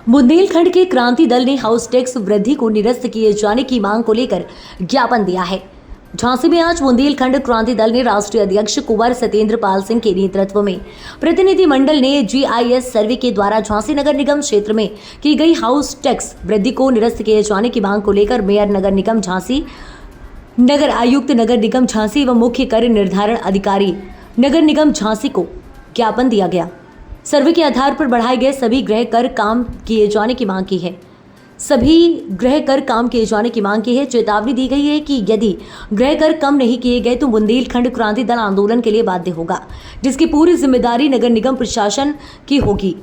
बुंदेलखंड के क्रांति दल ने house tax वृद्धि को निरस्त किए जाने की मांग को लेकर ज्ञापन दिया है। झांसी में आज बुंदेलखंड क्रांति दल ने राष्ट्रीय अध्यक्ष कुंवर सत्येंद्र पाल सिंह के नेतृत्व में प्रतिनिधि मंडल ने जीआईएस सर्वे के द्वारा झांसी नगर निगम क्षेत्र में की गई हाउस टैक्स वृद्धि को निरस्त किए जाने की मांग को लेकर मेयर नगर निगम झांसी, नगर आयुक्त नगर निगम झांसी व मुख्य कर निर्धारण अधिकारी नगर निगम झांसी को ज्ञापन दिया गया। सर्वे के आधार पर बढ़ाए गए सभी गृह कर काम किए जाने की मांग की है। चेतावनी दी गई है कि यदि गृह कर कम नहीं किए गए तो बुंदेलखंड क्रांति दल आंदोलन के लिए बाध्य होगा, जिसकी पूरी जिम्मेदारी नगर निगम प्रशासन की होगी।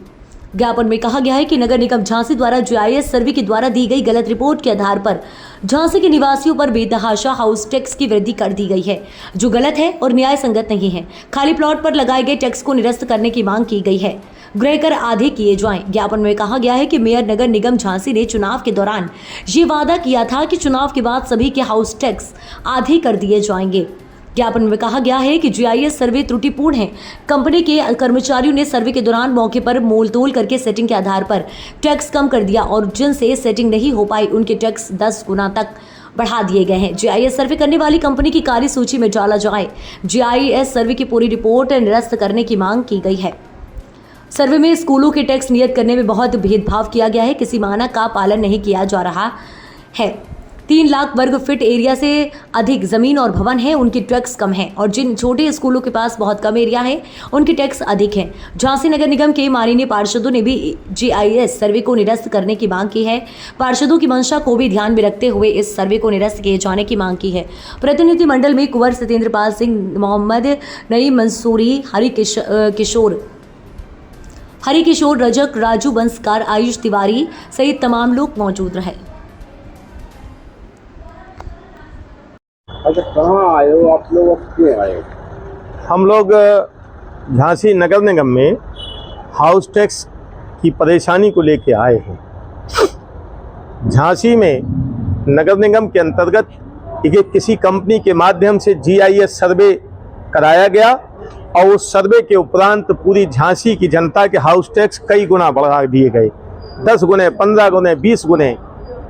ज्ञापन में कहा गया है कि नगर निगम झांसी द्वारा जीआईएस सर्वे के द्वारा दी गई गलत रिपोर्ट के आधार पर झांसी के निवासियों पर बेतहाशा हाउस टैक्स की वृद्धि कर दी गई है, जो गलत है और न्याय संगत नहीं है। खाली प्लॉट पर लगाए गए टैक्स को निरस्त करने की मांग की गई है। गृह कर आधे किए जाएं। ज्ञापन में कहा गया है कि मेयर नगर निगम झांसी ने चुनाव के दौरान ये वादा किया था कि चुनाव के बाद सभी के हाउस टैक्स आधे कर दिए जाएंगे। ज्ञापन में कहा गया है कि जीआईएस सर्वे त्रुटिपूर्ण है। कंपनी के कर्मचारियों ने सर्वे के दौरान मौके पर मोलतोल करके सेटिंग के आधार पर टैक्स कम कर दिया और जिनसे सेटिंग नहीं हो पाई उनके टैक्स 10 गुना तक बढ़ा दिए गए हैं। जीआईएस सर्वे करने वाली कंपनी की कार्य सूची में डाला जाए। जीआईएस सर्वे की पूरी रिपोर्ट निरस्त करने की मांग की गई है। सर्वे में स्कूलों के टैक्स नियत करने में बहुत भेदभाव किया गया है। किसी मानक का पालन नहीं किया जा रहा है। 3 लाख वर्ग फीट एरिया से अधिक जमीन और भवन है, उनकी टैक्स कम है और जिन छोटे स्कूलों के पास बहुत कम एरिया है उनकी टैक्स अधिक है। झांसी नगर निगम के माननीय पार्षदों ने भी जीआईएस सर्वे को निरस्त करने की मांग की है। पार्षदों की मंशा को भी ध्यान में रखते हुए इस सर्वे को निरस्त किए जाने की मांग की है। प्रतिनिधि मंडल में कुंवर सत्येंद्र पाल सिंह, मोहम्मद नईम मंसूरी, हरि किशोर रजक, राजू बंसकार, आयुष तिवारी सहित तमाम लोग मौजूद रहे। अच्छा, कहाँ आए हो आप लोग, क्यों आए? हम लोग झांसी नगर निगम में हाउस टैक्स की परेशानी को लेके आए हैं। झांसी में नगर निगम के अंतर्गत किसी कंपनी के माध्यम से जीआईएस सर्वे कराया गया और उस सर्वे के उपरांत पूरी झांसी की जनता के हाउस टैक्स कई गुना बढ़ा दिए गए। 10 गुने, 15 गुने, 20 गुने,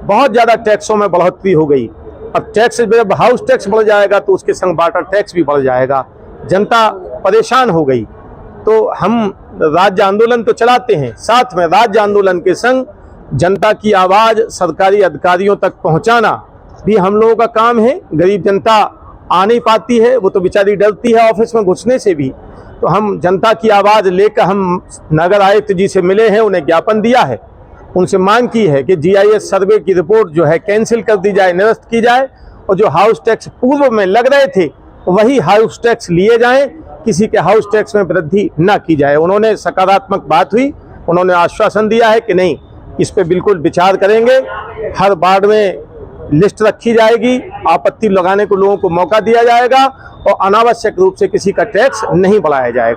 बहुत ज़्यादा टैक्सों में बढ़ोतरी हो गई। अब टैक्स, जब हाउस टैक्स बढ़ जाएगा तो उसके संग वाटर टैक्स भी बढ़ जाएगा। जनता परेशान हो गई। तो हम राज्य आंदोलन तो चलाते हैं, साथ में राज्य आंदोलन के संग जनता की आवाज़ सरकारी अधिकारियों तक पहुंचाना भी हम लोगों का काम है। गरीब जनता आ नहीं पाती है, वो तो बेचारी डरती है ऑफिस में घुसने से भी। तो हम जनता की आवाज़ लेकर हम नगर आयुक्त जी से मिले हैं, उन्हें ज्ञापन दिया है, उनसे मांग की है कि जीआईएस सर्वे की रिपोर्ट जो है कैंसिल कर दी जाए, निरस्त की जाए और जो हाउस टैक्स पूर्व में लग रहे थे वही हाउस टैक्स लिए जाएं, किसी के हाउस टैक्स में वृद्धि न की जाए। उन्होंने सकारात्मक बात हुई, उन्होंने आश्वासन दिया है कि नहीं, इस पे बिल्कुल विचार करेंगे। हर वार्ड में लिस्ट रखी जाएगी, आपत्ति लगाने को लोगों को मौका दिया जाएगा और अनावश्यक रूप से किसी का टैक्स नहीं बढ़ाया जाएगा।